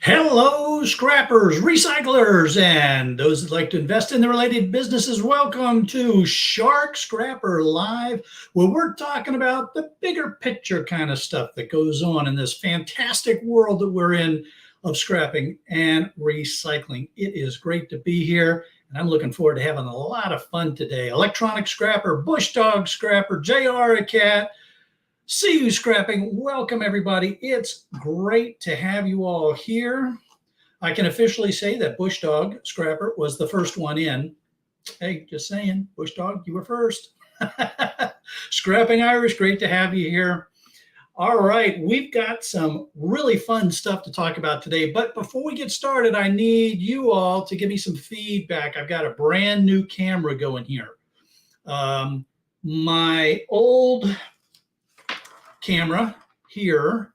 Hello, scrappers, recyclers, and those that like to invest in the related businesses. Welcome to Shark Scrapper Live, where we're talking about the bigger picture kind of stuff that goes on in this fantastic world that we're in of scrapping and recycling. It is great to be here, and I'm looking forward to having a lot of fun today. Electronic scrapper, bush dog scrapper, JR a cat. See you scrapping. Welcome, everybody. It's great to have you all here. I can officially say that Bush Dog Scrapper was the first one in. Hey, just saying, Bush Dog, you were first. Scrapping Irish, great to have you here. All right, we've got some really fun stuff to talk about today. But before we get started, I need you all to give me some feedback. I've got a brand new camera going here. My old camera here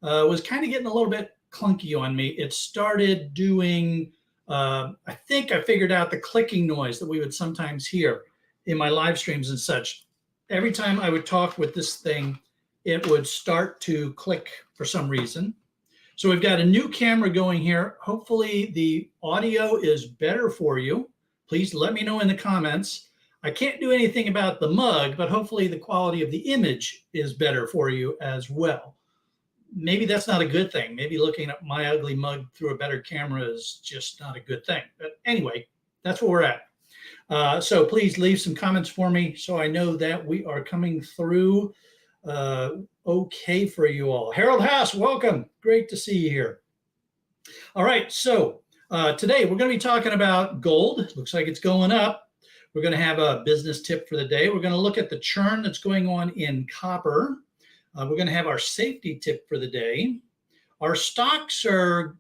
was kind of getting a little bit clunky on me. It started doing, I think I figured out the clicking noise that we would sometimes hear in my live streams and such. Every time I would talk with this thing, it would start to click for some reason. So we've got a new camera going here. Hopefully the audio is better for you. Please let me know in the comments. I can't do anything about the mug, but hopefully the quality of the image is better for you as well. Maybe that's not a good thing. Maybe looking at my ugly mug through a better camera is just not a good thing. But anyway, that's where we're at. So please leave some comments for me so I know that we are coming through okay for you all. Harold House, welcome. Great to see you here. All right, so today we're going to be talking about gold. Looks like it's going up. We're going to have a business tip for the day. We're going to look at the churn that's going on in copper. We're going to have our safety tip for the day. Our stocks are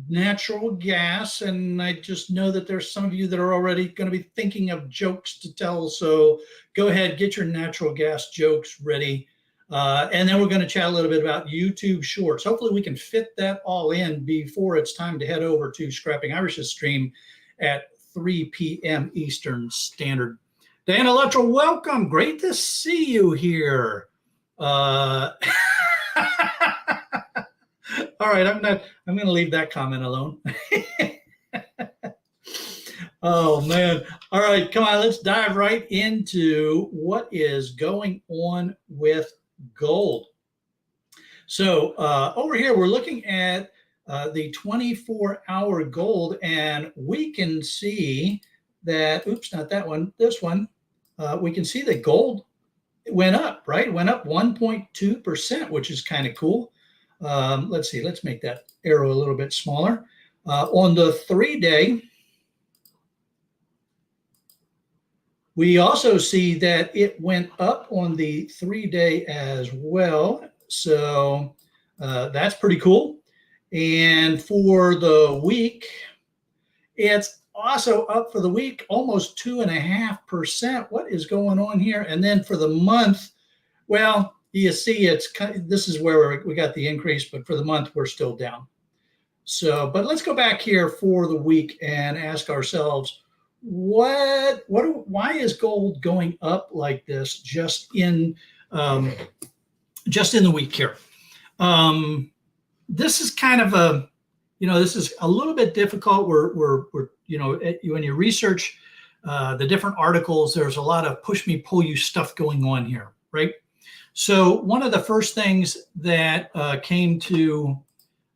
natural gas, and I just know that there's some of you that are already going to be thinking of jokes to tell. So go ahead, get your natural gas jokes ready. And then we're going to chat a little bit about YouTube Shorts. Hopefully we can fit that all in before it's time to head over to Scrapping Irish's stream at 3 p.m. Eastern Standard. Diana Luttrell, welcome. Great to see you here. All right, I'm going to leave that comment alone. Oh, man. All right, come on, let's dive right into what is going on with gold. So over here, we're looking at the 24-hour gold, and we can see that, oops, not that one, this one, we can see that gold went up, right? It went up 1.2%, which is kind of cool. Let's see, let's make that arrow a little bit smaller. On the 3-day, we also see that it went up on the 3-day as well. So that's pretty cool. And for the week, it's also up for the week, almost 2.5%. What is going on here? And then for the month, well, you see, this is where we got the increase, but for the month, we're still down. So, but let's go back here for the week and ask ourselves, why is gold going up like this just in the week here? This is kind of a, this is a little bit difficult. We're when you research the different articles, there's a lot of push me, pull you stuff going on here, right? So one of the first things that came to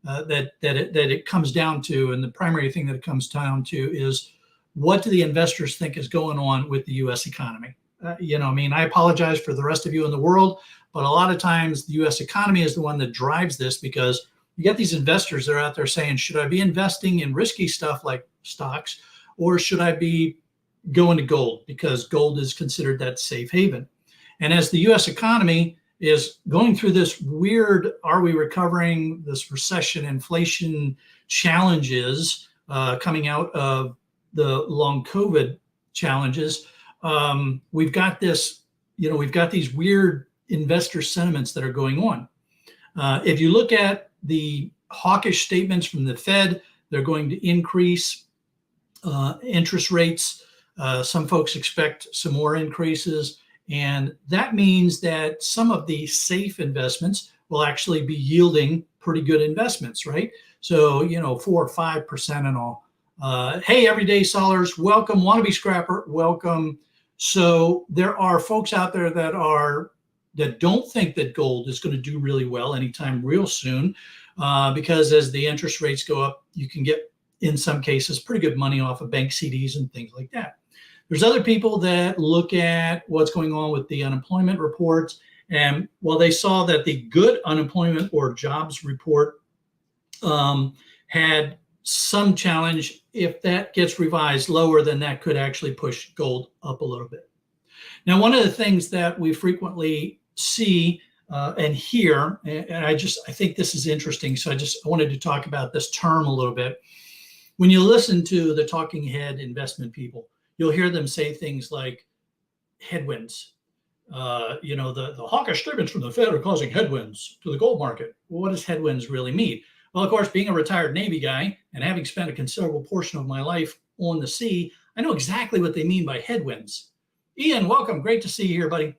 that it comes down to, and the primary thing that it comes down to, is what do the investors think is going on with the U.S. economy? I apologize for the rest of you in the world, but a lot of times the U.S. economy is the one that drives this, because you get these investors that are out there saying, should I be investing in risky stuff like stocks, or should I be going to gold, because gold is considered that safe haven? And as the U.S. economy is going through this weird, are we recovering, this recession, inflation challenges coming out of the long COVID challenges, we've got this, we've got these weird investor sentiments that are going on. If you look at the hawkish statements from the Fed, they're going to increase interest rates. Some folks expect some more increases. And that means that some of the safe investments will actually be yielding pretty good investments, right? So, 4 or 5% and all. Hey, everyday sellers, welcome. Wannabe scrapper, welcome. So there are folks out there that don't think that gold is going to do really well anytime real soon, because as the interest rates go up, you can get, in some cases, pretty good money off of bank CDs and things like that. There's other people that look at what's going on with the unemployment reports, and while they saw that the good unemployment or jobs report had some challenge, if that gets revised lower, then that could actually push gold up a little bit. Now, one of the things that we frequently see and hear, and I think this is interesting, so I wanted to talk about this term a little bit. When you listen to the talking head investment people, you'll hear them say things like headwinds. The hawkish statements from the Fed are causing headwinds to the gold market. Well, what does headwinds really mean? Well, of course, being a retired Navy guy and having spent a considerable portion of my life on the sea, I know exactly what they mean by headwinds. Ian, welcome. Great to see you here, buddy.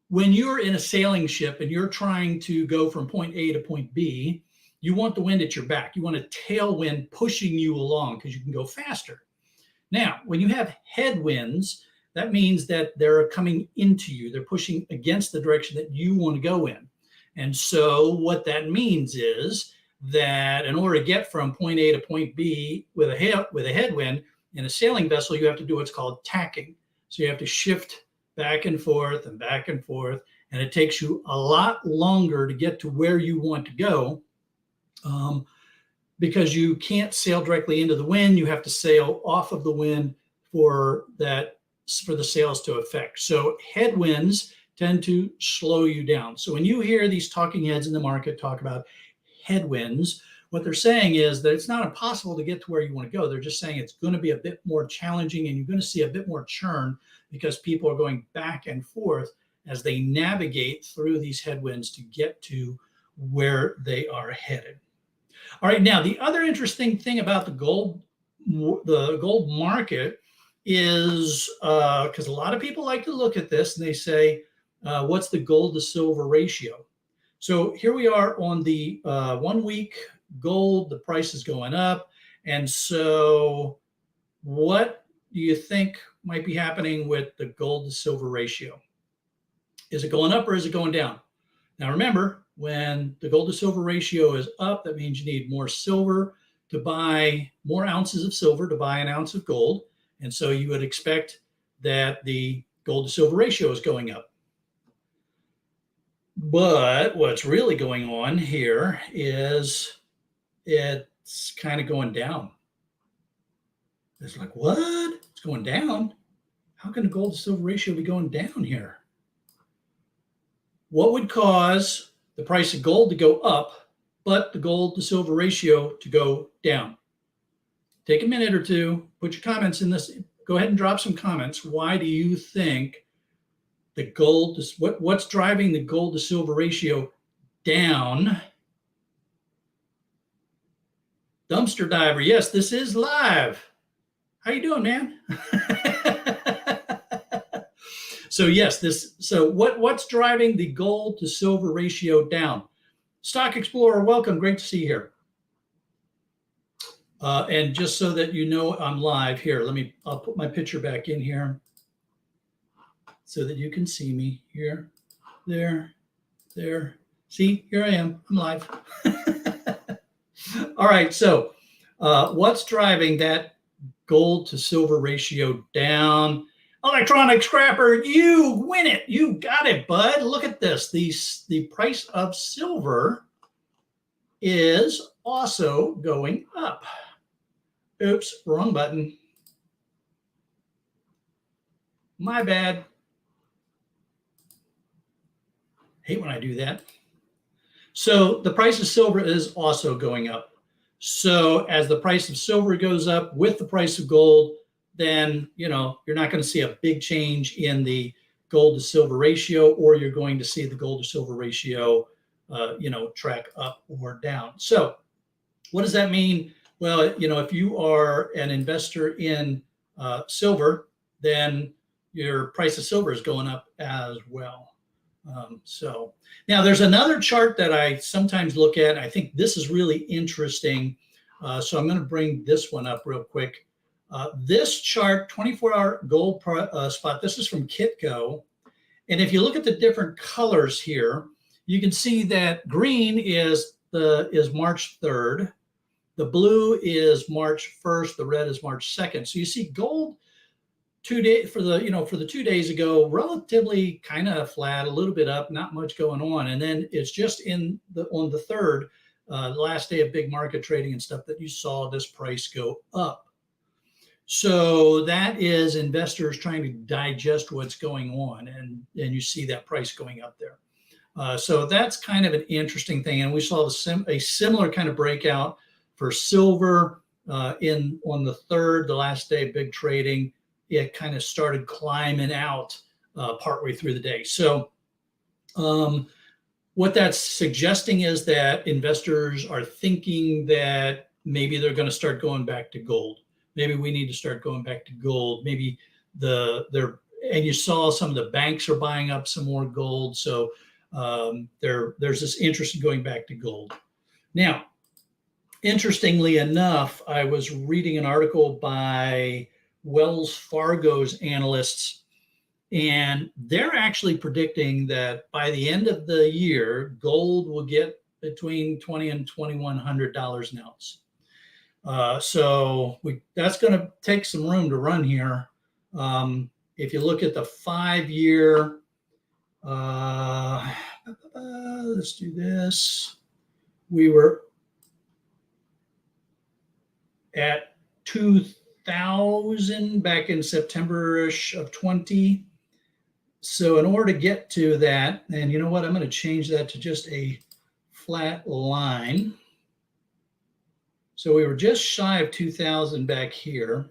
When you're in a sailing ship and you're trying to go from point A to point B, you want the wind at your back. You want a tailwind pushing you along because you can go faster. Now, when you have headwinds, that means that they're coming into you. They're pushing against the direction that you want to go in. And so what that means is that in order to get from point A to point B with a headwind in a sailing vessel, you have to do what's called tacking. So you have to shift back and forth and back and forth, and it takes you a lot longer to get to where you want to go, because you can't sail directly into the wind. You have to sail off of the wind for the sails to affect. So headwinds tend to slow you down. So when you hear these talking heads in the market talk about headwinds, what they're saying is that it's not impossible to get to where you want to go. They're just saying it's going to be a bit more challenging, and you're going to see a bit more churn because people are going back and forth as they navigate through these headwinds to get to where they are headed. All right, now the other interesting thing about the gold market is, because a lot of people like to look at this and they say, what's the gold to silver ratio? So here we are on the 1 week gold, the price is going up. And so what do you think might be happening with the gold to silver ratio? Is it going up or is it going down? Now remember, when the gold to silver ratio is up, that means you need more silver to buy more ounces of silver to buy an ounce of gold. And so you would expect that the gold to silver ratio is going up. But what's really going on here is it's kind of going down. It's like, what? It's going down? How can the gold to silver ratio be going down here? What would cause the price of gold to go up, but the gold to silver ratio to go down? Take a minute or two, put your comments in this. Go ahead and drop some comments. Why do you think the gold, what's driving the gold to silver ratio down? Dumpster diver, yes, this is live. How you doing, man? So yes, what's driving the gold to silver ratio down? Stock Explorer, welcome. Great to see you here. And just so that you know I'm live here, I'll put my picture back in here so that you can see me here, there. See, here I am, I'm live. All right, so what's driving that gold to silver ratio down? Electronic scrapper, you win it. You got it, bud. Look at this. The price of silver is also going up. Oops, wrong button. My bad. Hate when I do that. So the price of silver is also going up. So as the price of silver goes up with the price of gold, then you're not going to see a big change in the gold to silver ratio, or you're going to see the gold to silver ratio track up or down. So what does that mean? Well, if you are an investor in silver, then your price of silver is going up as well. So now there's another chart that I sometimes look at. I think this is really interesting. So I'm going to bring this one up real quick. This chart, 24-hour gold spot, this is from Kitco. And if you look at the different colors here, you can see that green is March 3rd. The blue is March 1st. The red is March 2nd. So you see gold 2 days for the 2 days ago, relatively kind of flat, a little bit up, not much going on. And then it's just on the 3rd, the last day of big market trading and stuff, that you saw this price go up. So that is investors trying to digest what's going on, and you see that price going up there. So that's kind of an interesting thing. And we saw a similar kind of breakout for silver on the 3rd, the last day of big trading. It kind of started climbing out partway through the day. So what that's suggesting is that investors are thinking that maybe they're going to start going back to gold. Maybe we need to start going back to gold. Maybe and you saw some of the banks are buying up some more gold. So there's this interest in going back to gold. Now, interestingly enough, I was reading an article by Wells Fargo's analysts, and they're actually predicting that by the end of the year, gold will get between $20 and $2,100 an ounce. So that's going to take some room to run here. If you look at the 5-year, let's do this. We were at 2,000 back in September-ish of 20. So in order to get to that, and you know what, I'm going to change that to just a flat line. So we were just shy of 2,000 back here.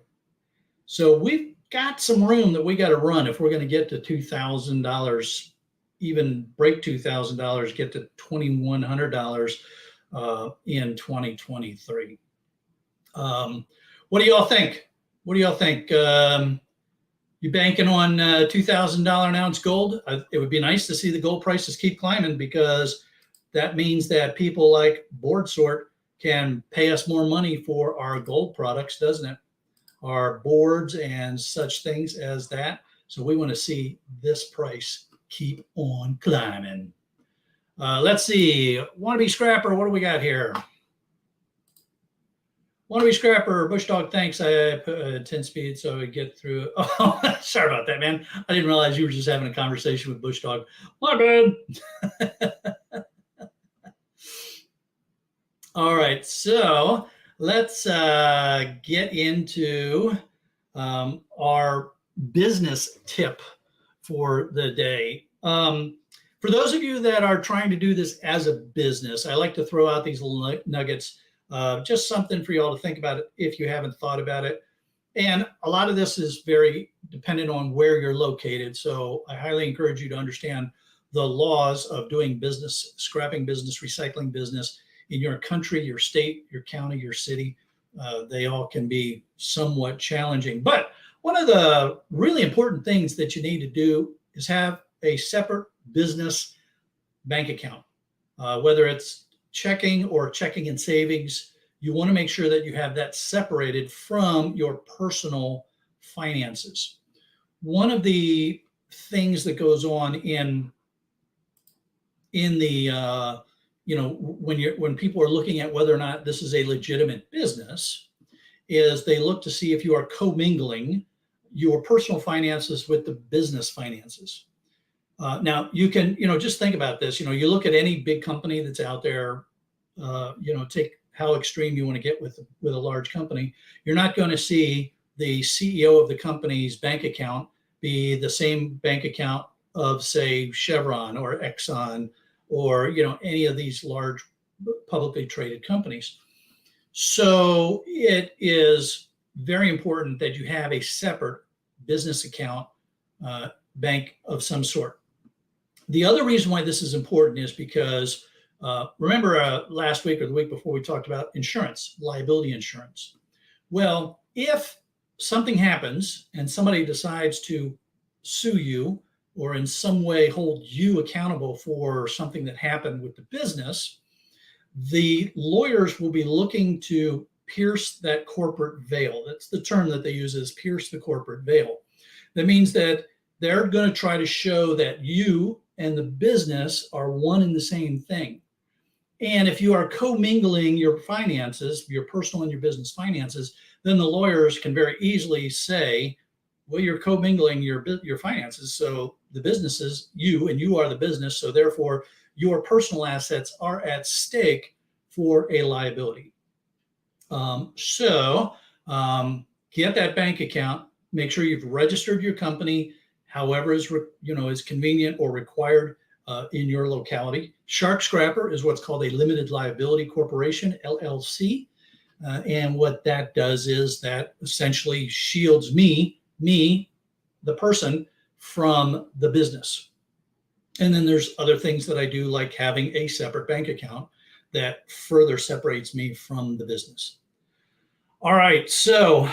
So we've got some room that we got to run if we're going to get to $2,000, even break $2,000, get to $2,100 in 2023. What do y'all think? What do y'all think? You banking on $2,000 an ounce gold? It would be nice to see the gold prices keep climbing, because that means that people like BoardSort can pay us more money for our gold products, doesn't it? Our boards and such things as that. So we want to see this price keep on climbing. Let's see. Wannabe Scrapper, what do we got here? Wannabe Scrapper, Bush Dog, thanks. I put 10 speed so I get through. Oh, sorry about that, man. I didn't realize you were just having a conversation with Bush Dog. My bad. All right, so let's get into our business tip for the day. For those of you that are trying to do this as a business, I like to throw out these little nuggets, just something for you all to think about if you haven't thought about it. And a lot of this is very dependent on where you're located. So I highly encourage you to understand the laws of doing business, scrapping business, recycling business in your country, your state, your county, your city. They all can be somewhat challenging. But one of the really important things that you need to do is have a separate business bank account, whether it's checking or checking and savings. You want to make sure that you have that separated from your personal finances. One of the things that goes on in the when people are looking at whether or not this is a legitimate business, is they look to see if you are commingling your personal finances with the business finances. Now you can, just think about this. You look at any big company that's out there, take how extreme you want to get with a large company. You're not going to see the CEO of the company's bank account be the same bank account of, say, Chevron or Exxon or any of these large publicly traded companies. So it is very important that you have a separate business account, bank of some sort. The other reason why this is important is because remember last week or the week before we talked about insurance, liability insurance. Well, if something happens and somebody decides to sue you or in some way hold you accountable for something that happened with the business, the lawyers will be looking to pierce that corporate veil. That's the term that they use, is pierce the corporate veil. That means that they're going to try to show that you and the business are one and the same thing. And if you are commingling your finances, your personal and your business finances, then the lawyers can very easily say, well, you're commingling your finances. So the business is you and you are the business. So therefore, your personal assets are at stake for a liability. Get that bank account. Make sure you've registered your company, however is convenient or required in your locality. Shark Scrapper is what's called a limited liability corporation, LLC. And what that does is that essentially shields me, the person, from the business. And then there's other things that I do, like having a separate bank account that further separates me from the business. All right, so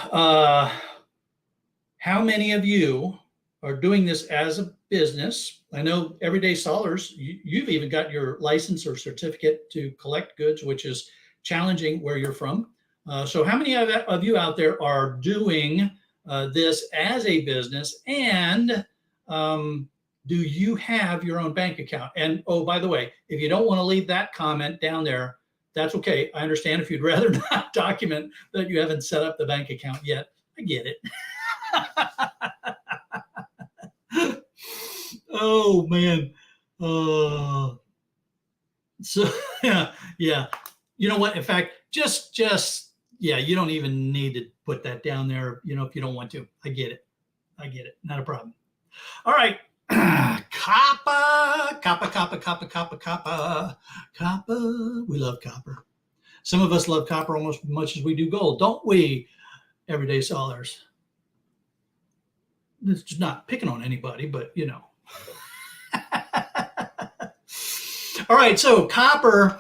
how many of you are doing this as a business? I know Everyday Solars, you've even got your license or certificate to collect goods, which is challenging where you're from. So how many of you out there are doing this as a business? And do you have your own bank account? And oh, by the way, if you don't want to leave that comment down there, that's okay. I understand if you'd rather not document that you haven't set up the bank account yet. I get it. Oh man. So yeah. You know what? In fact, just you don't even need to put that down there, if you don't want to. I get it. Not a problem. All right. Copper. We love copper. Some of us love copper almost as much as we do gold, don't we, Everyday Solars? It's just not picking on anybody, but All right, so copper,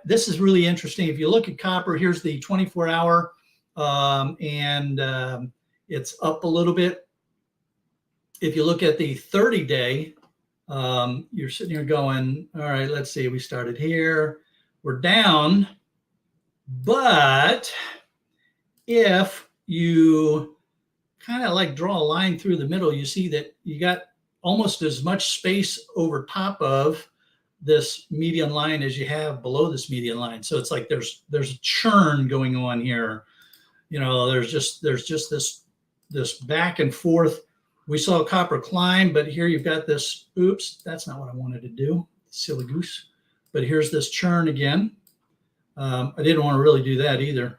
this is really interesting. If you look at copper, here's the 24-hour, and it's up a little bit. If you look at the 30-day, you're sitting here going, all right, let's see, we started here, we're down, but if you kind of like draw a line through the middle, you see that you got almost as much space over top of this median line as you have below this median line. So it's like there's a churn going on here. There's just this back and forth. We saw copper climb, but here you've got this, oops, that's not what I wanted to do, silly goose. But here's this churn again. I didn't want to really do that either.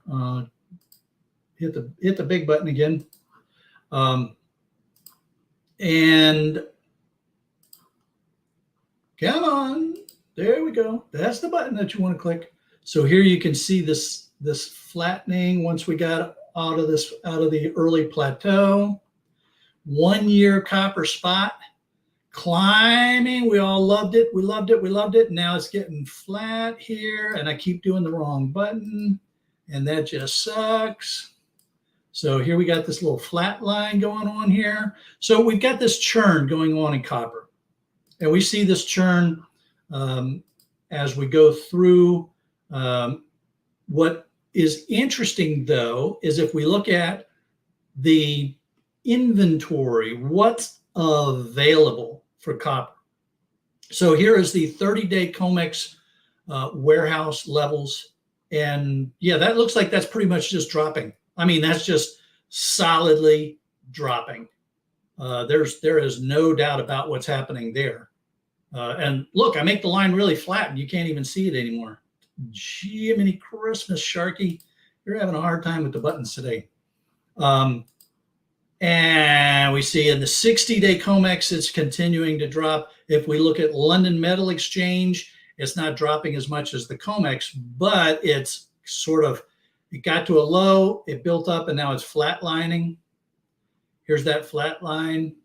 Hit the big button again. And come on, there we go. That's the button that you want to click. So here you can see this flattening once we got out of the early plateau. 1 year copper spot climbing. We all loved it. We loved it. Now it's getting flat here, and I keep doing the wrong button, and that just sucks. So here we got this little flat line going on here. So we've got this churn going on in copper, and we see this churn as we go through. What is interesting, though, is if we look at the inventory, what's available for copper. So here is the 30-day COMEX warehouse levels. And yeah, that looks like that's pretty much just dropping. I mean, that's just solidly dropping. There is no doubt about what's happening there. And look, I make the line really flat and you can't even see it anymore. Jiminy Christmas, Sharky, you're having a hard time with the buttons today. And we see in the 60-day COMEX, it's continuing to drop. If we look at London Metal Exchange, it's not dropping as much as the COMEX, but it's it got to a low, it built up, and now it's flatlining. Here's that flat line.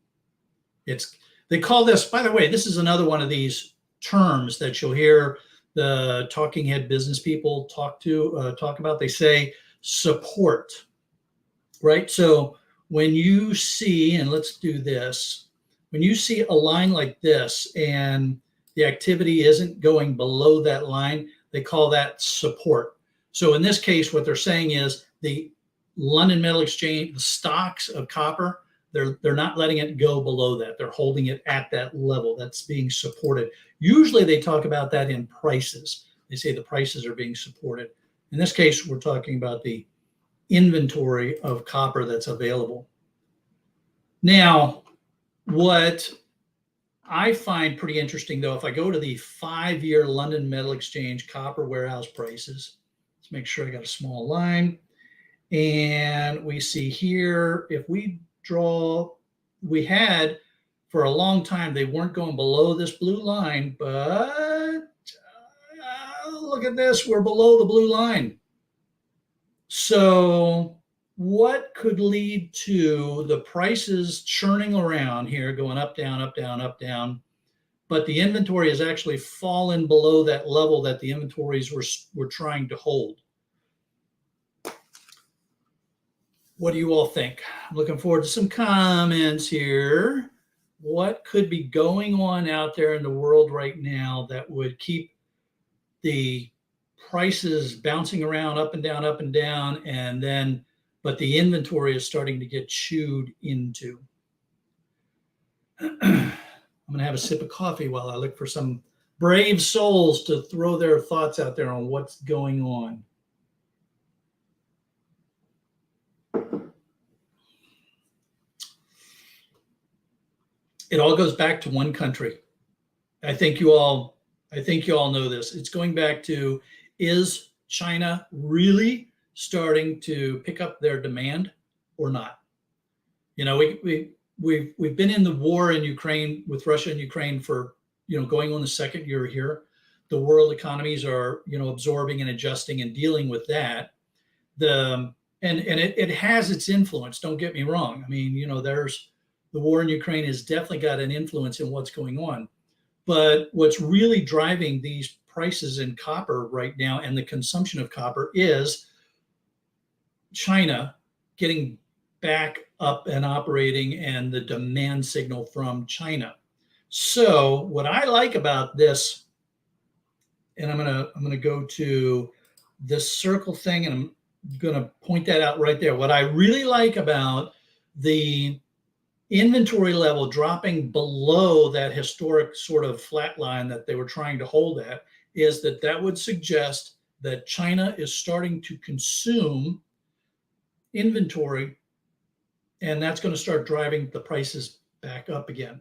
They call this, by the way, this is another one of these terms that you'll hear the talking head business people talk about. They say support, right? So when you see, and let's do this, when you see a line like this and the activity isn't going below that line, they call that support. So in this case, what they're saying is the London Metal Exchange, the stocks of copper, they're not letting it go below that. They're holding it at that level that's being supported. Usually they talk about that in prices. They say the prices are being supported. In this case, we're talking about the inventory of copper that's available. Now, what I find pretty interesting, though, if I go to the 5-year London Metal Exchange copper warehouse prices, let's make sure I got a small line. And we see here, if we draw, we had for a long time, they weren't going below this blue line, but look at this, we're below the blue line. So what could lead to the prices churning around here, going up, down, up, down, up, down, but the inventory has actually fallen below that level that the inventories were trying to hold? What do you all think? I'm looking forward to some comments here. What could be going on out there in the world right now that would keep the prices bouncing around up and down, and then, but the inventory is starting to get chewed into? I'm going to have a sip of coffee while I look for some brave souls to throw their thoughts out there on what's going on. It all goes back to one country. I think you all know this. It's going back to, is China really starting to pick up their demand or not? You know, we've been in the war in Ukraine with Russia and Ukraine for, going on the second year here. The world economies are, absorbing and adjusting and dealing with that. It has its influence. Don't get me wrong. I mean, there's the war in Ukraine has definitely got an influence in what's going on. But what's really driving these prices in copper right now and the consumption of copper is China getting back up and operating and the demand signal from China. So what I like about this, and I'm gonna go to this circle thing, and I'm gonna point that out right there. What I really like about the inventory level dropping below that historic sort of flat line that they were trying to hold at is that would suggest that China is starting to consume inventory, and that's going to start driving the prices back up again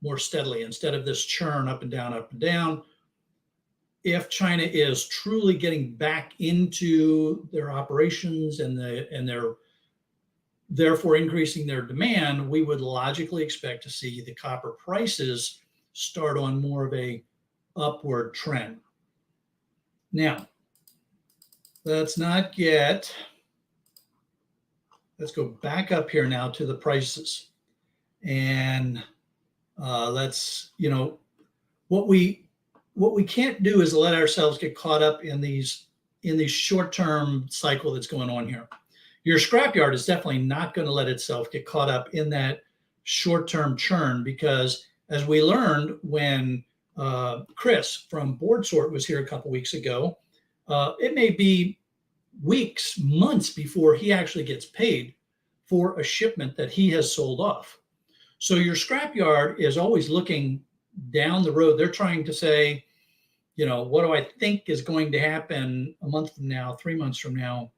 more steadily instead of this churn up and down, up and down. If China is truly getting back into their operations and they're therefore increasing their demand, we would logically expect to see the copper prices start on more of a upward trend. Now, let's go back up here now to the prices. And what we can't do is let ourselves get caught up in these short-term cycle that's going on here. Your scrapyard is definitely not going to let itself get caught up in that short-term churn, because as we learned when Chris from Board Sort was here a couple weeks ago, it may be weeks, months before he actually gets paid for a shipment that he has sold off. So your scrapyard is always looking down the road. They're trying to say, what do I think is going to happen a month from now, 3 months from now?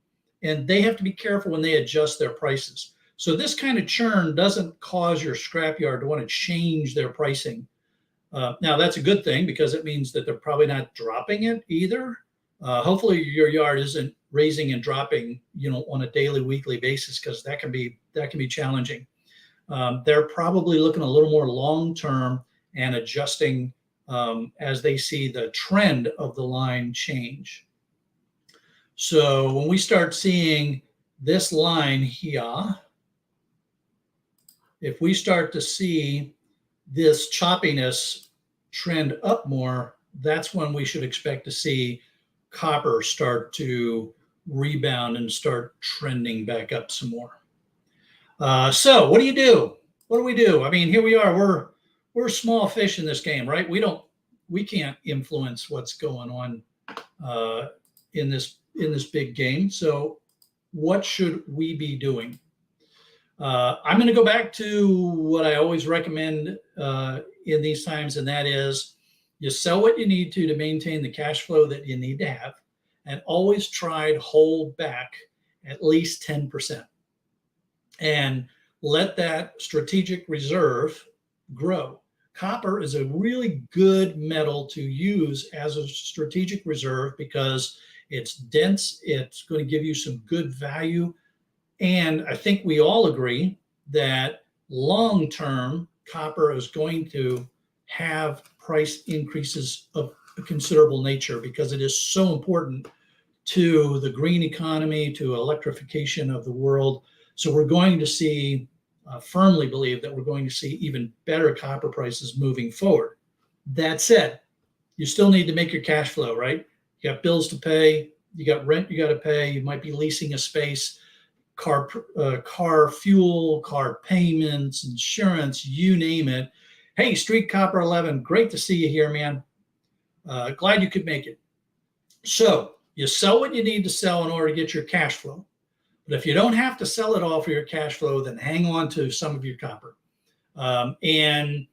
And they have to be careful when they adjust their prices. So this kind of churn doesn't cause your scrapyard to want to change their pricing. Now, that's a good thing, because it means that they're probably not dropping it either. Hopefully your yard isn't raising and dropping, on a daily, weekly basis, because that can be challenging. They're probably looking a little more long-term and adjusting as they see the trend of the line change. So when we start seeing this line here, if we start to see this choppiness trend up more, that's when we should expect to see copper start to rebound and start trending back up some more. So what do you do? What do we do? I mean, here we are. We're small fish in this game, right? We can't influence what's going on in this big game. So what should we be doing? I'm going to go back to what I always recommend in these times, and that is you sell what you need to maintain the cash flow that you need to have, and always try to hold back at least 10% and let that strategic reserve grow. Copper is a really good metal to use as a strategic reserve because it's dense, it's going to give you some good value. And I think we all agree that long term, copper is going to have price increases of a considerable nature because it is so important to the green economy, to electrification of the world. So we're going to see, firmly believe that we're going to see even better copper prices moving forward. That said, you still need to make your cash flow, right? You got bills to pay, you got rent you got to pay, you might be leasing a space, car fuel, car payments, insurance, you name it. Hey, Street Copper 11, great to see you here, man. Glad you could make it. So you sell what you need to sell in order to get your cash flow. But if you don't have to sell it all for your cash flow, then hang on to some of your copper. And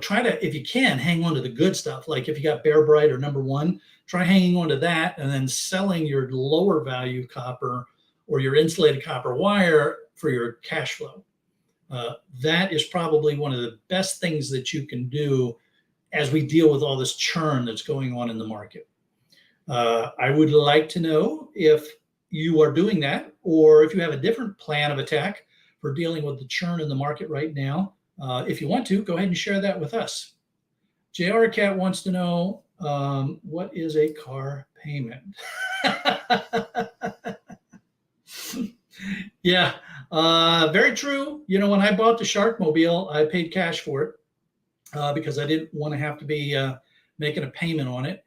try to, if you can, hang on to the good stuff. Like if you got Bear Bright or Number One, try hanging on to that and then selling your lower value copper or your insulated copper wire for your cash flow. That is probably one of the best things that you can do as we deal with all this churn that's going on in the market. I would like to know if you are doing that or if you have a different plan of attack for dealing with the churn in the market right now. If you want to, go ahead and share that with us. JR Cat wants to know, what is a car payment? Yeah, very true. When I bought the Sharkmobile, I paid cash for it because I didn't want to have to be making a payment on it.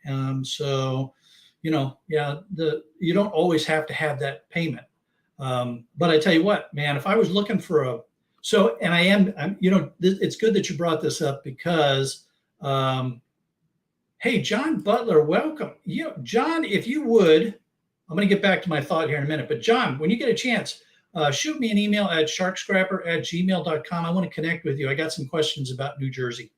You don't always have to have that payment. But I tell you what, man, if I was looking for it's good that you brought this up because, hey, John Butler, welcome. John, if you would, I'm going to get back to my thought here in a minute, but John, when you get a chance, shoot me an email at sharkscrapper@gmail.com. I want to connect with you. I got some questions about New Jersey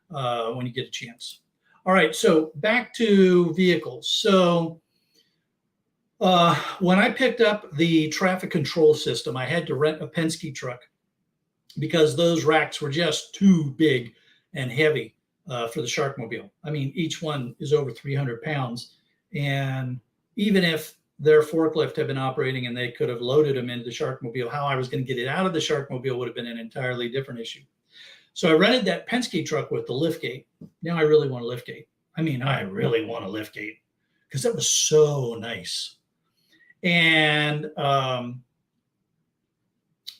when you get a chance. All right, so back to vehicles. So when I picked up the traffic control system, I had to rent a Penske truck because those racks were just too big and heavy for the Sharkmobile. I mean, each one is over 300 pounds. And even if their forklift had been operating and they could have loaded them into the Sharkmobile, how I was going to get it out of the Sharkmobile would have been an entirely different issue. So I rented that Penske truck with the liftgate. Now I really want a liftgate. I mean, I really want a liftgate because that was so nice. And I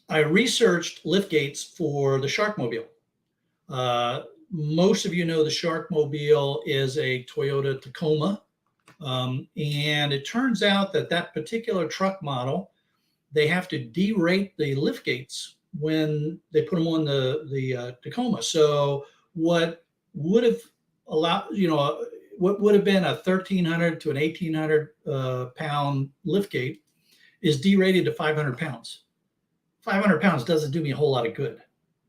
researched liftgates for the Sharkmobile. Most of you know the Sharkmobile is a Toyota Tacoma. And it turns out that particular truck model, they have to derate the liftgates when they put them on the Tacoma. So what would have what would have been a 1,300 to an 1,800 pound liftgate is derated to 500 pounds. 500 pounds doesn't do me a whole lot of good.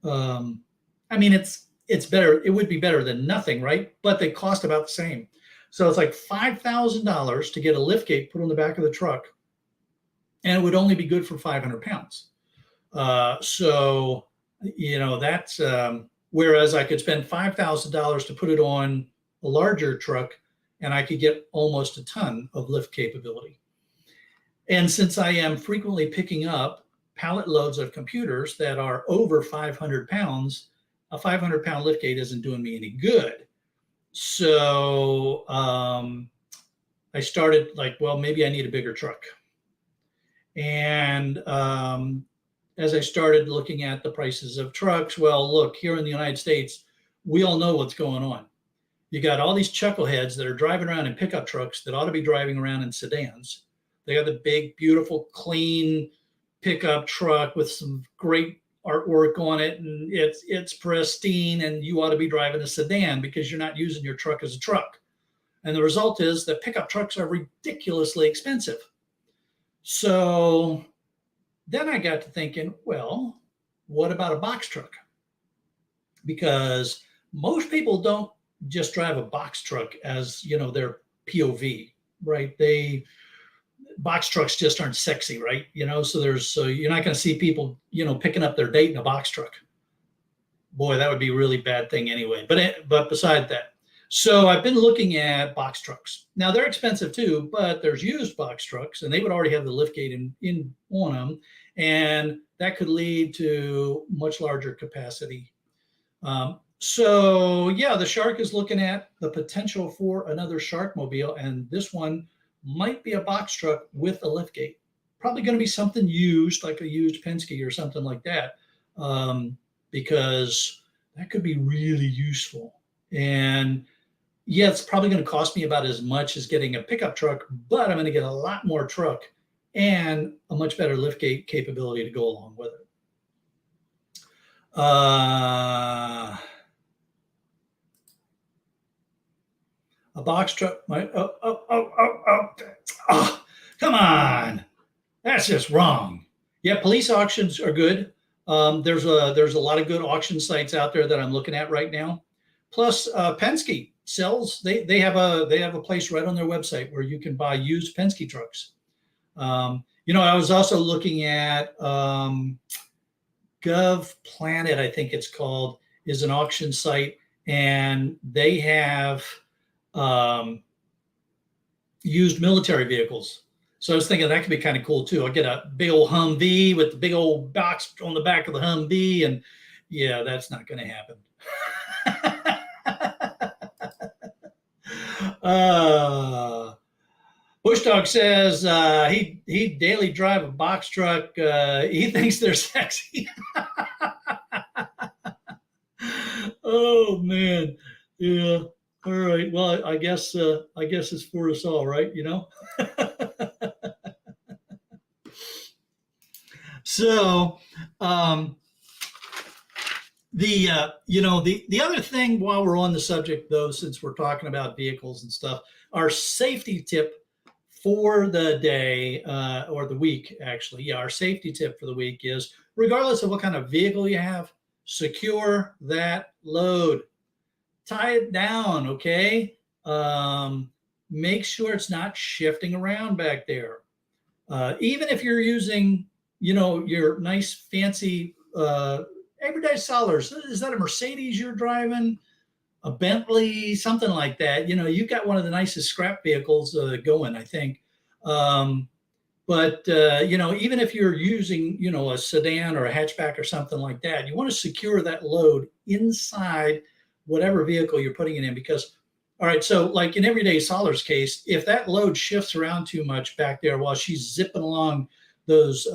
I mean, it's better. It would be better than nothing, right? But they cost about the same. So it's like $5,000 to get a liftgate put on the back of the truck, and it would only be good for 500 pounds. That's whereas I could spend $5,000 to put it on a larger truck, and I could get almost a ton of lift capability. And since I am frequently picking up pallet loads of computers that are over 500 pounds, a 500-pound liftgate isn't doing me any good. So I started maybe I need a bigger truck. And as I started looking at the prices of trucks, well, look, here in the United States, we all know what's going on. You got all these chuckleheads that are driving around in pickup trucks that ought to be driving around in sedans. They got the big, beautiful, clean, pickup truck with some great artwork on it, and it's pristine, and you ought to be driving a sedan because you're not using your truck as a truck. And the result is that pickup trucks are ridiculously expensive. So then I got to thinking, well, what about a box truck? Because most people don't just drive a box truck as, their POV, right? Box trucks just aren't sexy, right? So you're not going to see people, picking up their date in a box truck. Boy, that would be a really bad thing anyway. But beside that, so I've been looking at box trucks. Now they're expensive too, but there's used box trucks, and they would already have the lift gate in on them, and that could lead to much larger capacity. So yeah, the Shark is looking at the potential for another Sharkmobile, and this one might be a box truck with a lift gate. Probably going to be something used, like a used Penske or something like that, because that could be really useful. And yeah, it's probably going to cost me about as much as getting a pickup truck, but I'm going to get a lot more truck and a much better lift gate capability to go along with it. A box truck might, come on. That's just wrong. Yeah, police auctions are good. There's a lot of good auction sites out there that I'm looking at right now. Plus, Penske sells. They have a place right on their website where you can buy used Penske trucks. I was also looking at Gov Planet, I think it's called, is an auction site, and they have used military vehicles. So I was thinking that could be kind of cool too. I'll get a big old Humvee with the big old box on the back of the Humvee, and yeah, that's not going to happen. Bush Dog says he daily drive a box truck. He thinks they're sexy. Oh man, yeah. All right. Well, I guess it's for us all, right? So, the other thing, while we're on the subject, though, since we're talking about vehicles and stuff, our safety tip for the day or the week, actually, yeah, our safety tip for the week is, regardless of what kind of vehicle you have, secure that load. Tie it down, okay? Make sure it's not shifting around back there. Even if you're using, your nice fancy everyday sellers. Is that a Mercedes you're driving? A Bentley, something like that? You've got one of the nicest scrap vehicles going, I think. But even if you're using, a sedan or a hatchback or something like that, you want to secure that load inside whatever vehicle you're putting it in. Because, all right, so like in everyday Soller's case, if that load shifts around too much back there while she's zipping along those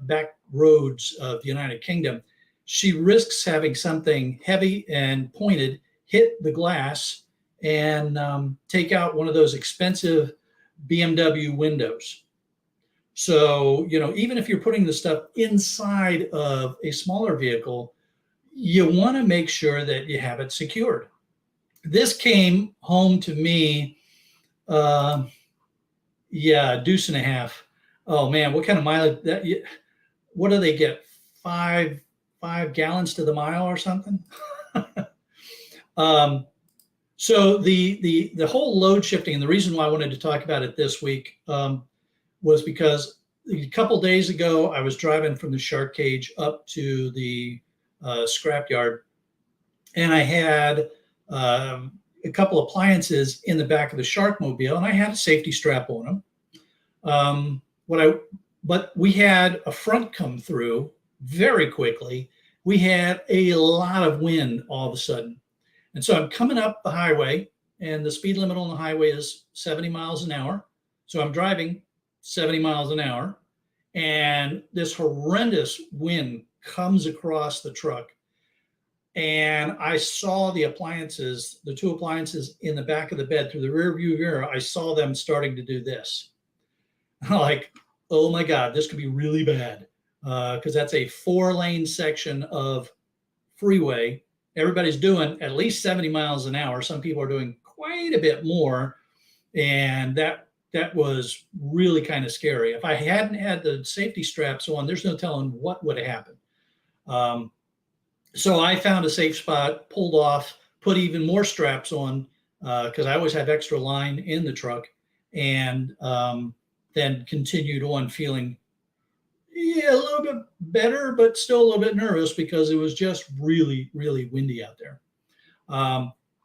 back roads of the United Kingdom, she risks having something heavy and pointed hit the glass and take out one of those expensive BMW windows. So, even if you're putting the stuff inside of a smaller vehicle, you want to make sure that you have it secured. This came home to me, deuce and a half. Oh man, what kind of mileage that? What do they get? Five gallons to the mile or something? So the whole load shifting, and the reason why I wanted to talk about it this week was because a couple days ago I was driving from the shark cage up to the scrapyard, and I had a couple appliances in the back of the Sharkmobile, and I had a safety strap on them. But we had a front come through very quickly. We had a lot of wind all of a sudden. And so I'm coming up the highway, and the speed limit on the highway is 70 miles an hour. So I'm driving 70 miles an hour, and this horrendous wind comes across the truck. And I saw the two appliances in the back of the bed through the rear view mirror. I saw them starting to do this. I'm like, oh my God, this could be really bad. because that's a 4-lane section of freeway. Everybody's doing at least 70 miles an hour. Some people are doing quite a bit more. And that was really kind of scary. If I hadn't had the safety straps on, there's no telling what would have happened. So I found a safe spot, pulled off, put even more straps on because I always have extra line in the truck, and then continued on feeling a little bit better, but still a little bit nervous because it was just really, really windy out there.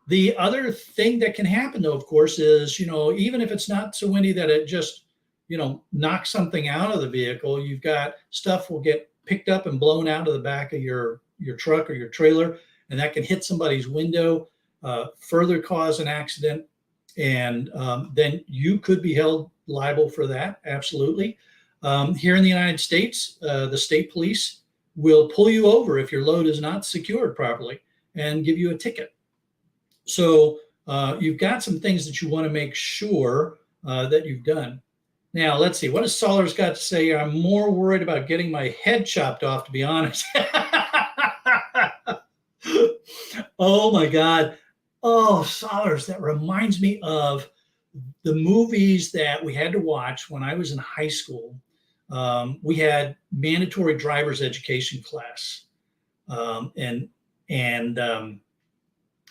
The other thing that can happen, though, of course, is, even if it's not so windy that it just, knocks something out of the vehicle, you've got stuff will get picked up and blown out of the back of your truck or your trailer, and that can hit somebody's window, further cause an accident, and then you could be held liable for that. Absolutely. Here in the United States, the state police will pull you over if your load is not secured properly and give you a ticket. So you've got some things that you want to make sure that you've done. Now, let's see. What has Sollers got to say? I'm more worried about getting my head chopped off, to be honest. Oh, my God. Oh, Sollers, that reminds me of the movies that we had to watch when I was in high school. We had mandatory driver's education class. And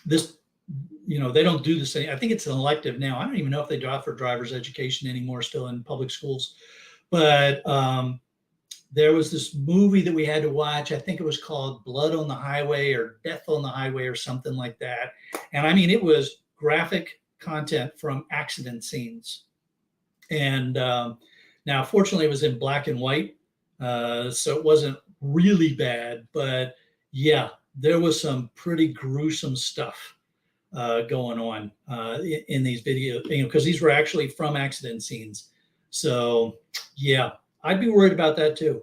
this, they don't do this. I think it's an elective now. I don't even know if they offer driver's education anymore still in public schools. But there was this movie that we had to watch. I think it was called Blood on the Highway or Death on the Highway or something like that. And I mean, it was graphic content from accident scenes. And now, fortunately, it was in black and white, so it wasn't really bad. But yeah, there was some pretty gruesome stuff going on in these videos, because these were actually from accident scenes. So yeah, I'd be worried about that too.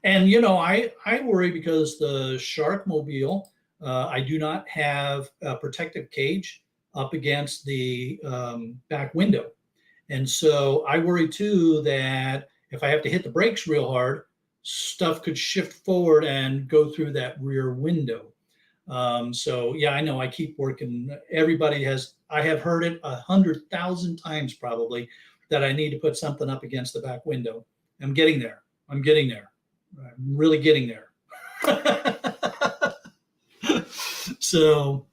And I worry because the Sharkmobile, I do not have a protective cage up against the back window. And so I worry too that if I have to hit the brakes real hard, stuff could shift forward and go through that rear window. So yeah, I know I keep working. I have heard it 100,000 times probably that I need to put something up against the back window. I'm getting there. I'm really getting there. So,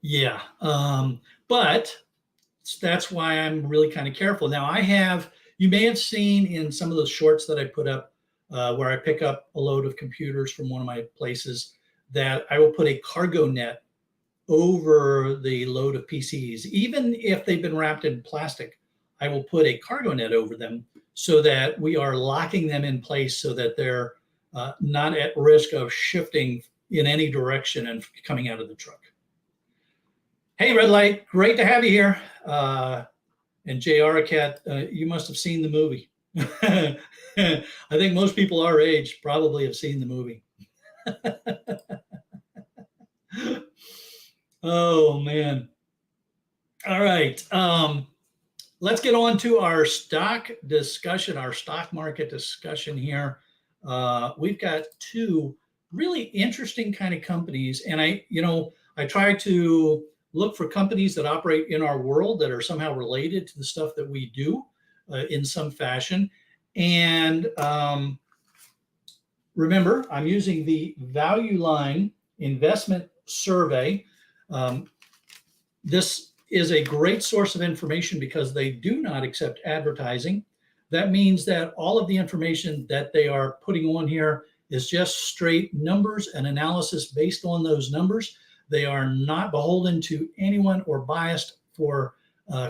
yeah. But that's why I'm really kind of careful. Now you may have seen in some of those shorts that I put up where I pick up a load of computers from one of my places, that I will put a cargo net over the load of PCs. Even if they've been wrapped in plastic, I will put a cargo net over them so that we are locking them in place so that they're not at risk of shifting in any direction and coming out of the truck. Hey, Red Light, great to have you here. And Jay Arakat, you must have seen the movie. I think most people our age probably have seen the movie. Oh, man. All right. Let's get on to our stock discussion, our stock market discussion here. We've got two really interesting kind of companies. And I try to look for companies that operate in our world that are somehow related to the stuff that we do in some fashion. And remember, I'm using the Value Line Investment Survey. This is a great source of information because they do not accept advertising. That means that all of the information that they are putting on here is just straight numbers and analysis based on those numbers. They are not beholden to anyone or biased for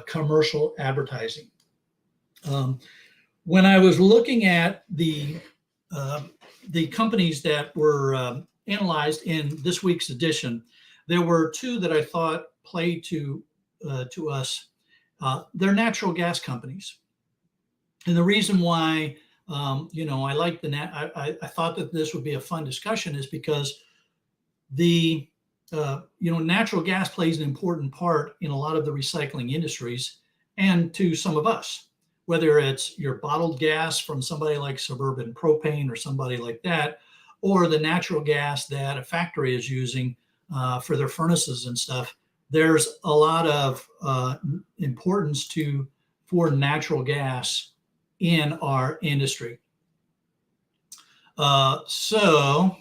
commercial advertising. When I was looking at the companies that were analyzed in this week's edition, there were two that I thought play to us. They're natural gas companies, and the reason why I like I thought that this would be a fun discussion is because the natural gas plays an important part in a lot of the recycling industries and to some of us. whether it's your bottled gas from somebody like Suburban Propane or somebody like that, or the natural gas that a factory is using for their furnaces and stuff. There's a lot of importance for natural gas in our industry. So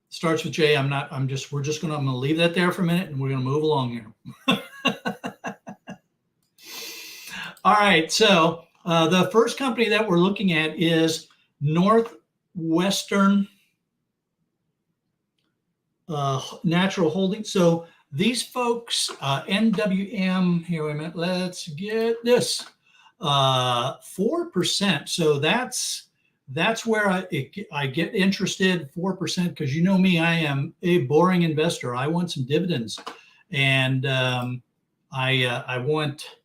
starts with J. I'm gonna leave that there for a minute, and we're gonna move along here. All right, so the first company that we're looking at is Northwestern Natural Holdings. So these folks, NWM, here, wait a minute, let's get this, 4%. So that's where I get interested, 4%, because you know me, I am a boring investor. I want some dividends, and I want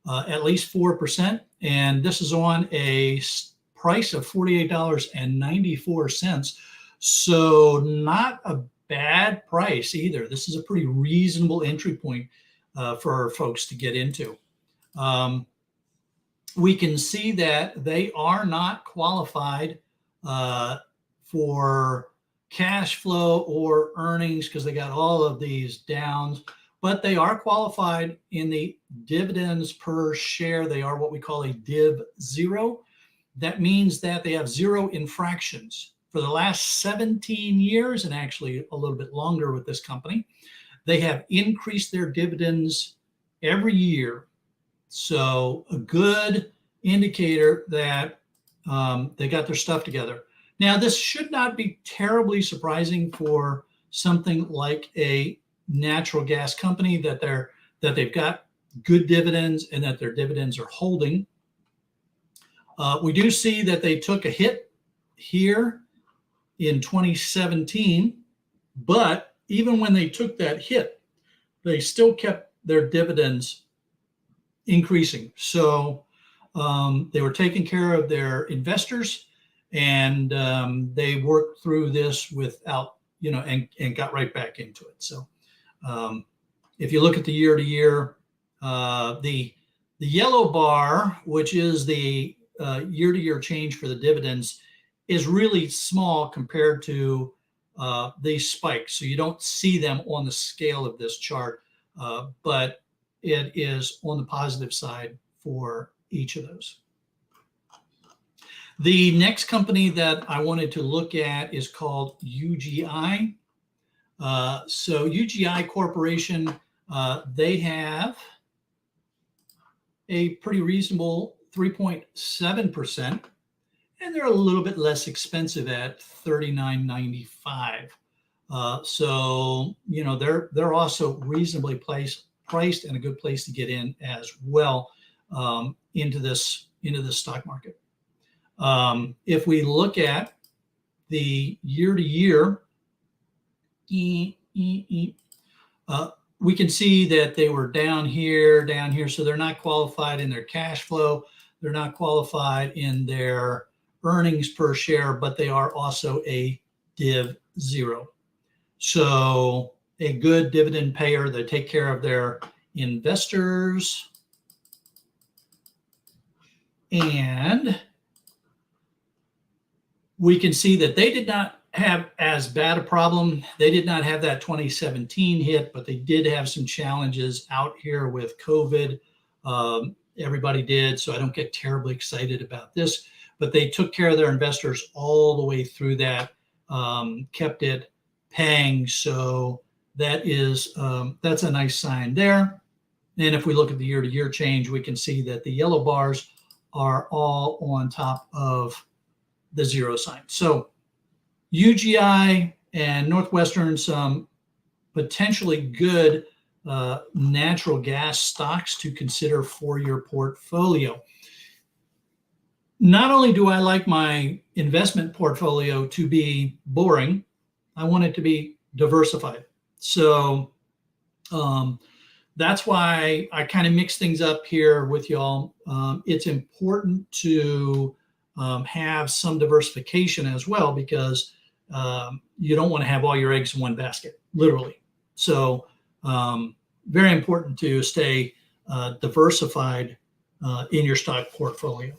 at least 4%, and this is on a price of $48.94. So not a bad price either. This is a pretty reasonable entry point for folks to get into. We can see that they are not qualified for cash flow or earnings because they got all of these downs, but they are qualified in the dividends per share. They are what we call a div zero. That means that they have zero infractions. For the last 17 years, and actually a little bit longer with this company, they have increased their dividends every year. So a good indicator that they got their stuff together. Now, this should not be terribly surprising for something like a natural gas company that they've got good dividends and that their dividends are holding. We do see that they took a hit here in 2017, but even when they took that hit, they still kept their dividends increasing. So they were taking care of their investors, and they worked through this without, and got right back into it. So if you look at the year to year, the yellow bar, which is the year to year change for the dividends, is really small compared to these spikes. So you don't see them on the scale of this chart, but it is on the positive side for each of those. The next company that I wanted to look at is called UGI. So UGI Corporation, they have a pretty reasonable 3.7%, and they're a little bit less expensive at $39.95. So they're also reasonably priced and a good place to get in as well into this stock market. If we look at the year to year, we can see that they were down here. So they're not qualified in their cash flow. They're not qualified in their earnings per share, but they are also a div zero. So a good dividend payer. They take care of their investors. And we can see that they did not have as bad a problem. They did not have that 2017 hit, but they did have some challenges out here with COVID. Everybody did, so I don't get terribly excited about this, but they took care of their investors all the way through that, kept it paying. So that is, that's a nice sign there. And if we look at the year-to-year change, we can see that the yellow bars are all on top of the zero sign. So UGI and Northwestern, some potentially good natural gas stocks to consider for your portfolio. Not only do I like my investment portfolio to be boring, I want it to be diversified. So that's why I kind of mix things up here with y'all. It's important to have some diversification as well, because you don't want to have all your eggs in one basket, literally. So very important to stay diversified in your stock portfolio.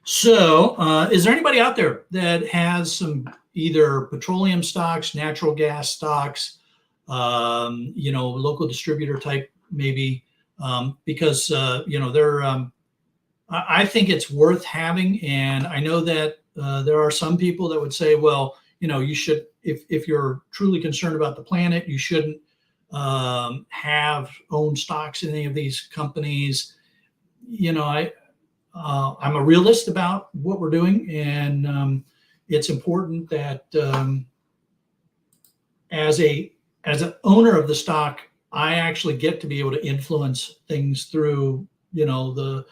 So is there anybody out there that has some either petroleum stocks, natural gas stocks, local distributor type maybe, because, they're, I think it's worth having. And I know that there are some people that would say, well, you should, if you're truly concerned about the planet, you shouldn't have own stocks in any of these companies. I'm a realist about what we're doing, and it's important that as an owner of the stock, I actually get to be able to influence things through the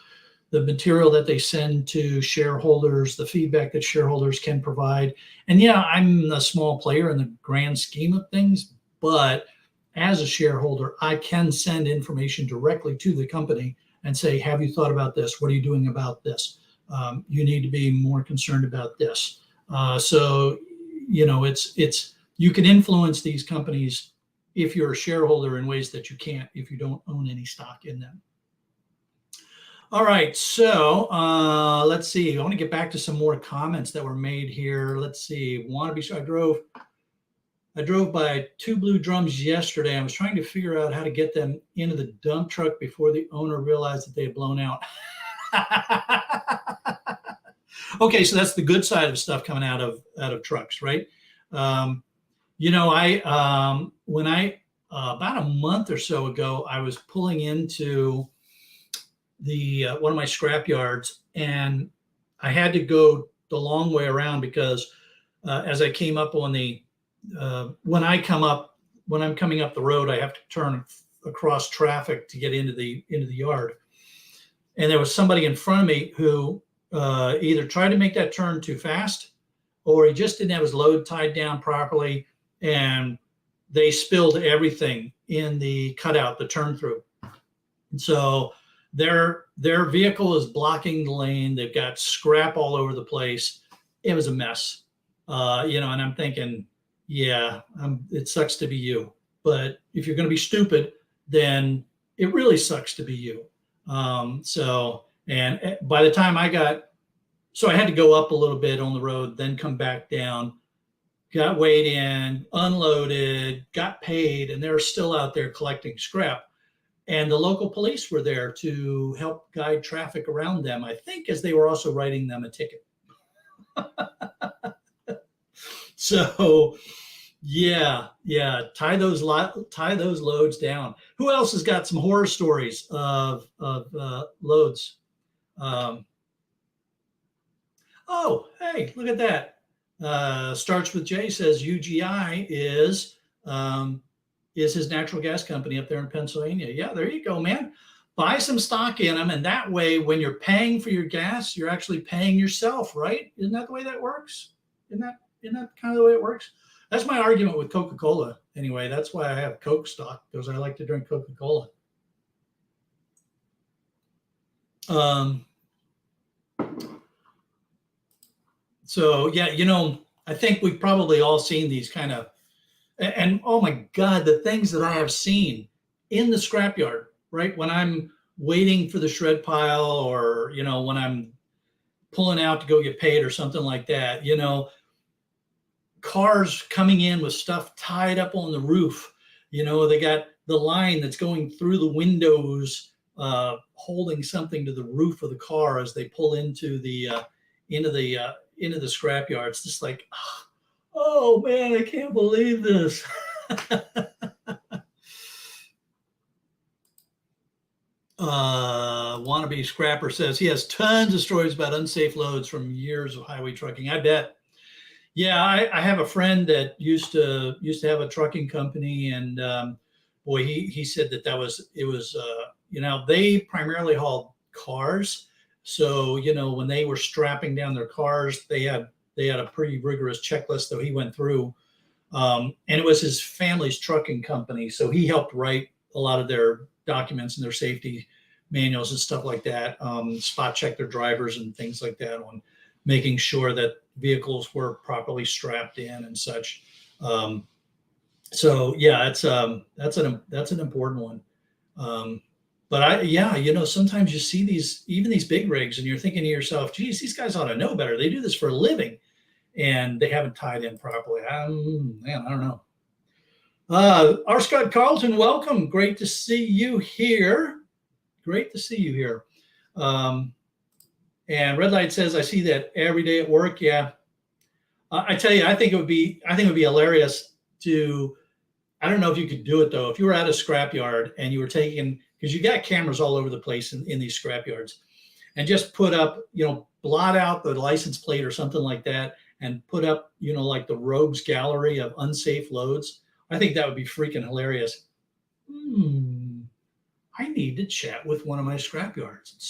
material that they send to shareholders, the feedback that shareholders can provide. And yeah, I'm a small player in the grand scheme of things, but as a shareholder, I can send information directly to the company and say, have you thought about this? What are you doing about this? You need to be more concerned about this. So it's you can influence these companies if you're a shareholder in ways that you can't if you don't own any stock in them. All right, so let's see. I want to get back to some more comments that were made here. Let's see. I drove by 2 blue drums yesterday. I was trying to figure out how to get them into the dump truck before the owner realized that they had blown out. Okay, so that's the good side of stuff coming out of trucks, right? When I about a month or so ago, I was pulling into the one of my scrap yards, and I had to go the long way around because as I came up on the when I'm coming up the road, I have to turn across traffic to get into the yard. And there was somebody in front of me who either tried to make that turn too fast, or he just didn't have his load tied down properly, and they spilled everything in the cutout, the turn through. And so their vehicle is blocking the lane. They've got scrap all over the place. It was a mess, and I'm thinking, yeah, it sucks to be you. But if you're going to be stupid, then it really sucks to be you. And by the time I had to go up a little bit on the road, then come back down, got weighed in, unloaded, got paid, and they're still out there collecting scrap. And the local police were there to help guide traffic around them, I think, as they were also writing them a ticket. So, yeah, tie those loads down. Who else has got some horror stories of loads? Oh, hey, look at that. Starts with J says UGI is his natural gas company up there in Pennsylvania. Yeah, there you go, man. Buy some stock in them, and that way, when you're paying for your gas, you're actually paying yourself, right? Isn't that the way that works? Isn't that kind of the way it works? That's my argument with Coca-Cola. Anyway, that's why I have Coke stock, because I like to drink Coca-Cola. So yeah, I think we've probably all seen these kind of, and oh my God, the things that I have seen in the scrapyard, right? When I'm waiting for the shred pile, or, when I'm pulling out to go get paid or something like that, cars coming in with stuff tied up on the roof. They got the line that's going through the windows, holding something to the roof of the car as they pull into the scrapyard. It's just like, oh man, I can't believe this. Wannabe Scrapper says he has tons of stories about unsafe loads from years of highway trucking. I bet. Yeah, I have a friend that used to have a trucking company, and boy, he said that it was they primarily hauled cars. So when they were strapping down their cars, they had a pretty rigorous checklist that he went through, and it was his family's trucking company. So he helped write a lot of their documents and their safety manuals and stuff like that, spot check their drivers and things like that, on making sure that vehicles were properly strapped in and such. So yeah, that's an important one. But sometimes you see even these big rigs, and you're thinking to yourself, geez, these guys ought to know better. They do this for a living, and they haven't tied in properly. Man, I don't know. R. Scott Carlton, welcome. Great to see you here. Great to see you here. And Red Light says, I see that every day at work. Yeah. I tell you, I think it would be hilarious to, I don't know if you could do it though. If you were at a scrapyard and you were taking, because you got cameras all over the place in these scrapyards, and just put up, blot out the license plate or something like that, and put up, like the rogues gallery of unsafe loads. I think that would be freaking hilarious. I need to chat with one of my scrapyards and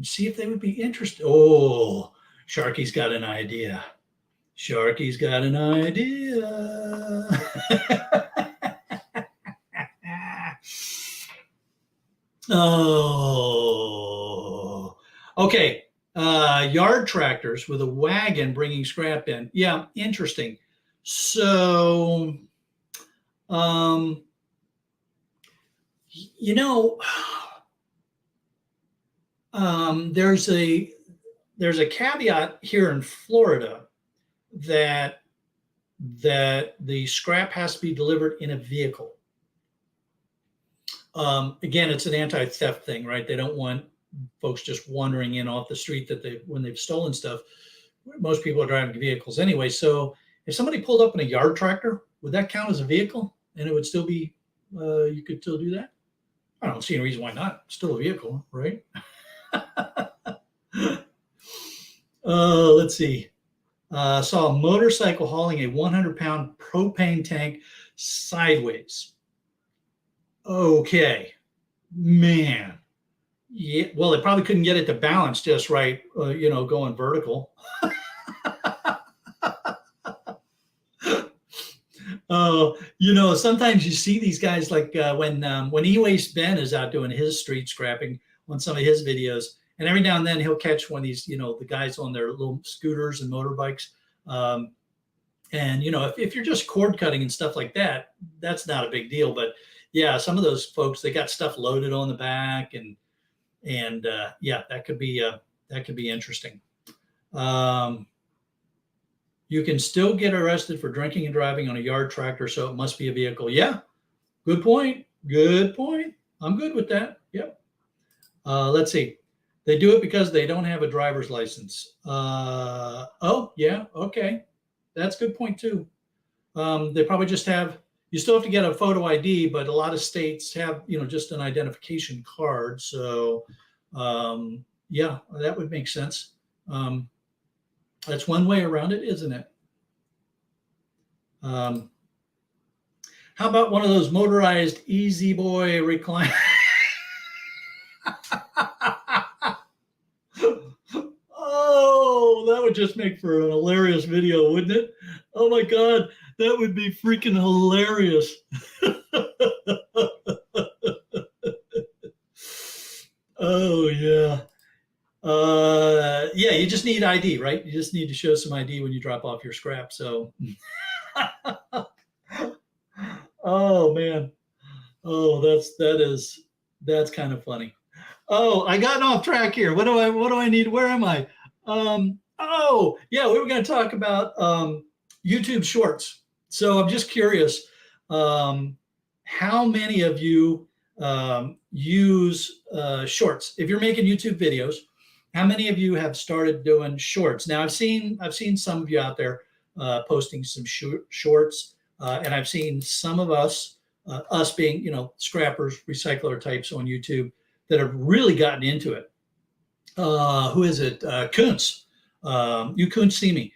see if they would be interested. Oh, Sharky's got an idea. Sharky's got an idea. Oh, okay. Yard tractors with a wagon bringing scrap in. Yeah, interesting. So, there's a caveat here in Florida that the scrap has to be delivered in a vehicle. Again, it's an anti-theft thing, right? They don't want folks just wandering in off the street when they've stolen stuff. Most people are driving vehicles anyway. So if somebody pulled up in a yard tractor, would that count as a vehicle? And it would still be, you could still do that? I don't see any reason why not. It's still a vehicle, right? Let's see. Saw a motorcycle hauling a 100-pound propane tank sideways. Okay, man. Yeah, well, they probably couldn't get it to balance just right, going vertical. Sometimes you see these guys like when E-Waste Ben is out doing his street scrapping on some of his videos, and every now and then he'll catch one of these, the guys on their little scooters and motorbikes. And, if you're just cord cutting and stuff like that, that's not a big deal. But yeah, some of those folks, they got stuff loaded on the back, and that could be interesting. You can still get arrested for drinking and driving on a yard tractor, so it must be a vehicle. Yeah, good point. Good point. I'm good with that. Yep. Let's see. They do it because they don't have a driver's license. Oh, yeah. Okay. That's a good point too. They probably just you still have to get a photo ID, but a lot of states have, just an identification card. So, yeah, that would make sense. That's one way around it, isn't it? How about one of those motorized Easy Boy recline? Oh, that would just make for an hilarious video, wouldn't it? Oh my God, that would be freaking hilarious. Oh yeah. Yeah, you just need ID, right? You just need to show some ID when you drop off your scrap. So, oh man. Oh, that's kind of funny. Oh, I got off track here. What do I need? Where am I? Oh, yeah, we were going to talk about YouTube Shorts. So I'm just curious, how many of you use Shorts? If you're making YouTube videos, how many of you have started doing Shorts? Now I've seen some of you out there posting some Shorts, and I've seen some of us being, scrappers, recycler types on YouTube that have really gotten into it. Who is it? Kuntz. You Kuntz see me.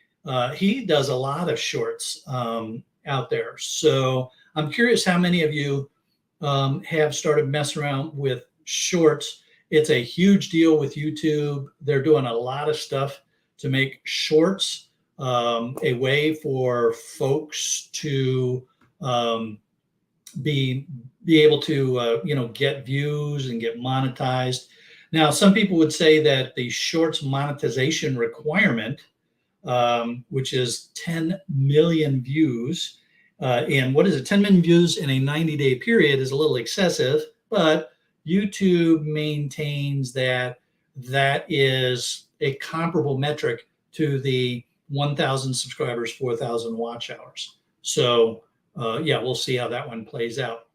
He does a lot of Shorts out there. So I'm curious how many of you have started messing around with Shorts. It's a huge deal with YouTube. They're doing a lot of stuff to make Shorts a way for folks to be able to get views and get monetized. Now, some people would say that the Shorts monetization requirement, which is 10 million views, and what is it? 10 million views in a 90-day period is a little excessive, but YouTube maintains that that is a comparable metric to the 1,000 subscribers, 4,000 watch hours. So yeah, we'll see how that one plays out.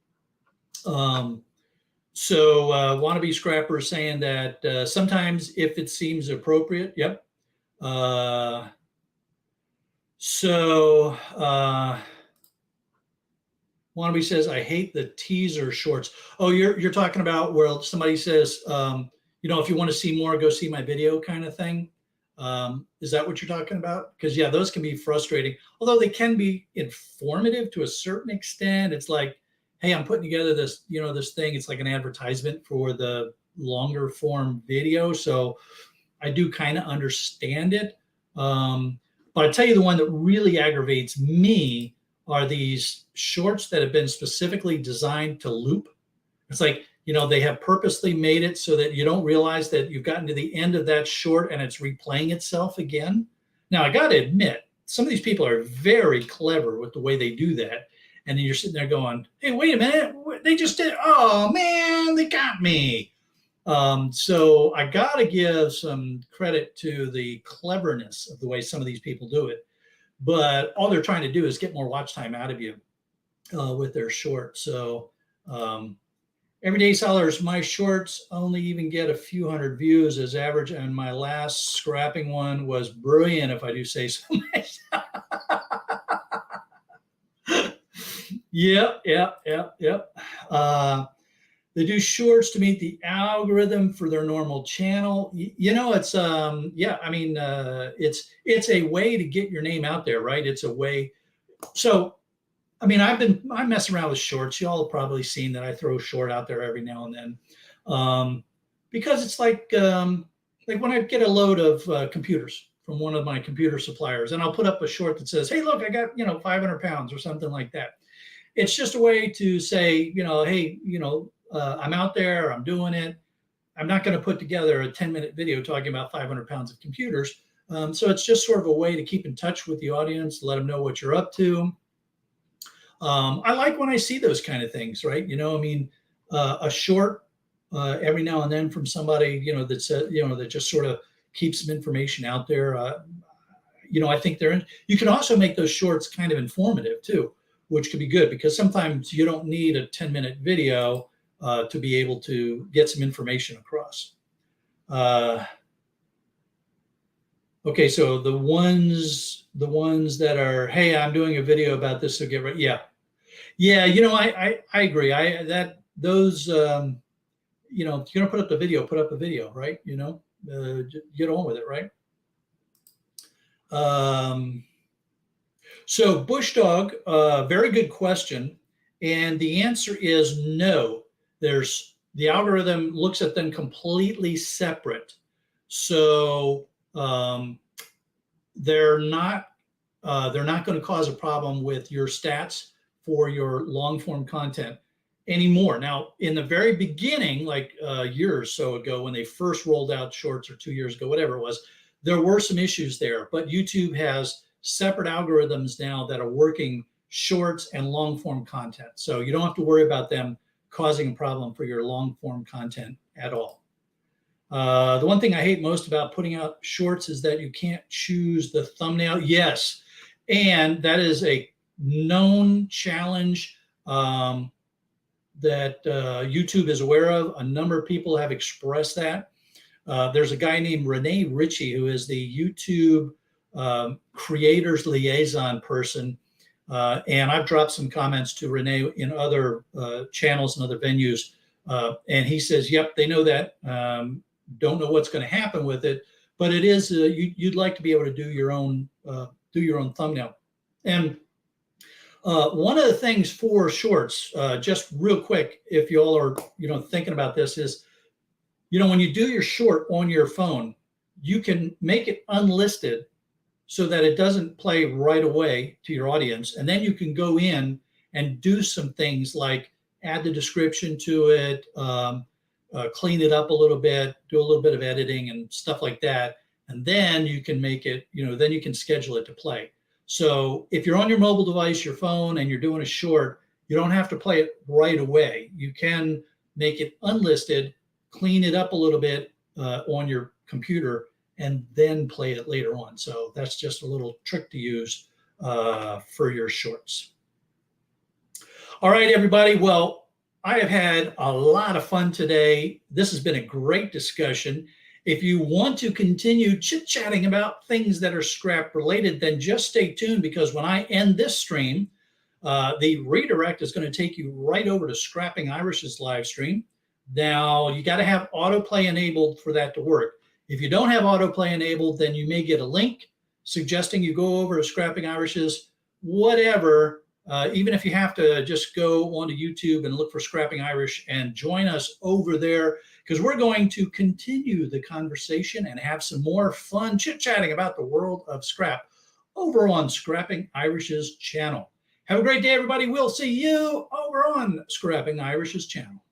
So Wannabe Scrapper is saying that sometimes if it seems appropriate, yep. Wannabe says, I hate the teaser shorts. Oh, you're talking about where somebody says, if you want to see more, go see my video kind of thing. Is that what you're talking about? Because yeah, those can be frustrating, although they can be informative to a certain extent. It's like, hey, I'm putting together this, this thing. It's like an advertisement for the longer form video. So I do kind of understand it. But I tell you, the one that really aggravates me are these shorts that have been specifically designed to loop. It's like, they have purposely made it so that you don't realize that you've gotten to the end of that short and it's replaying itself again. Now, I got to admit, some of these people are very clever with the way they do that. And then you're sitting there going, hey, wait a minute. They just did. Oh, man, they got me. So I got to give some credit to the cleverness of the way some of these people do it. But all they're trying to do is get more watch time out of you with their short. So everyday sellers, my shorts only even get a few hundred views as average. And my last scrapping one was brilliant, if I do say so myself. Yep. They do shorts to meet the algorithm for their normal channel. It's it's a way to get your name out there, right? It's a way. So, I'm messing around with shorts. Y'all have probably seen that I throw a short out there every now and then, because it's like when I get a load of computers from one of my computer suppliers, and I'll put up a short that says, "Hey, look, I got 500 pounds" or something like that. It's just a way to say, hey, I'm out there, I'm doing it. I'm not going to put together a 10-minute video talking about 500 pounds of computers. So it's just sort of a way to keep in touch with the audience, let them know what you're up to. I like when I see those kind of things, right? A short every now and then from somebody, that says, that just sort of keeps some information out there. I think you can also make those shorts kind of informative too, which could be good because sometimes you don't need a 10-minute video to be able to get some information across. Okay, so the ones that are, hey, I'm doing a video about this, so get ready. Yeah. I agree. Those if you're gonna put up the video, put up a video, right? Get on with it, right? So Bush Dog, very good question, and the answer is no. The algorithm looks at them completely separate. So they're not going to cause a problem with your stats for your long form content anymore. Now, in the very beginning, like a year or so ago, when they first rolled out shorts, or 2 years ago, whatever it was, there were some issues there. But YouTube has separate algorithms now that are working shorts and long form content. So you don't have to worry about them causing a problem for your long form content at all. The one thing I hate most about putting out shorts is that you can't choose the thumbnail. Yes, and that is a known challenge that YouTube is aware of. A number of people have expressed that. There's a guy named Rene Ritchie who is the YouTube creators liaison person. And I've dropped some comments to Rene in other channels and other venues. And he says, yep, they know that. Don't know what's going to happen with it, but it is, you'd like to be able to do your own thumbnail. And one of the things for shorts, just real quick, if you all are, thinking about this is, when you do your short on your phone, you can make it unlisted so that it doesn't play right away to your audience. And then you can go in and do some things like add the description to it, clean it up a little bit, do a little bit of editing and stuff like that. And then you can make it, then you can schedule it to play. So if you're on your mobile device, your phone, and you're doing a short, you don't have to play it right away. You can make it unlisted, clean it up a little bit on your computer, and then play it later on. So that's just a little trick to use for your shorts. All right, everybody. Well, I have had a lot of fun today. This has been a great discussion. If you want to continue chit-chatting about things that are scrap related, then just stay tuned, because when I end this stream, the redirect is going to take you right over to Scrapping Irish's live stream. Now, you got to have autoplay enabled for that to work. If you don't have autoplay enabled, then you may get a link suggesting you go over to Scrapping Irish's, whatever. Even if you have to just go onto YouTube and look for Scrapping Irish and join us over there, because we're going to continue the conversation and have some more fun chit-chatting about the world of scrap over on Scrapping Irish's channel. Have a great day, everybody. We'll see you over on Scrapping Irish's channel.